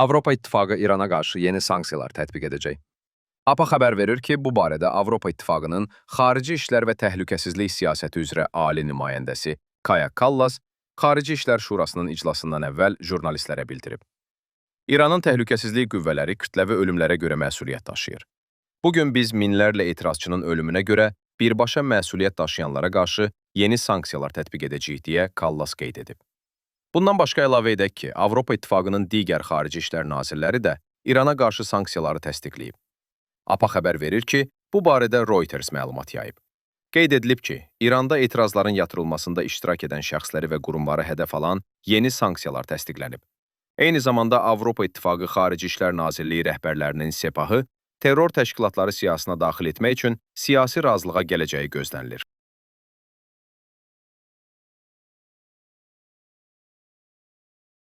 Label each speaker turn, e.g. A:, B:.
A: Avropa İttifaqı İrana qarşı yeni sanksiyalar tətbiq edəcək. APA xəbər verir ki, bu barədə Avropa İttifaqının Xarici İşlər və Təhlükəsizlik Siyasəti üzrə ali nümayəndəsi Kaja Kallas Xarici İşlər Şurasının iclasından əvvəl jurnalistlərə bildirib. İranın təhlükəsizlik qüvvələri kütləvi ölümlərə görə məsuliyyət daşıyır. Bugün biz minlərlə etirazçının ölümünə görə birbaşa məsuliyyət daşıyanlara qarşı yeni sanksiyalar tətbiq edəcəyik deyə Kallas qeyd edib. Bundan başqa əlavə edək ki, Avropa İttifaqının digər xarici işlər nazirləri də İrana qarşı sanksiyaları təsdiqləyib. APA xəbər verir ki, bu barədə Reuters məlumat yayıb. Qeyd edilib ki, İranda etirazların yatırılmasında iştirak edən şəxsləri və qurumları hədəf alan yeni sanksiyalar təsdiqlənib. Eyni zamanda Avropa İttifaqı Xarici İşlər Nazirliyi rəhbərlərinin sepahı terror təşkilatları siyahısına daxil etmək üçün siyasi razılığa gələcəyi gözlənilir.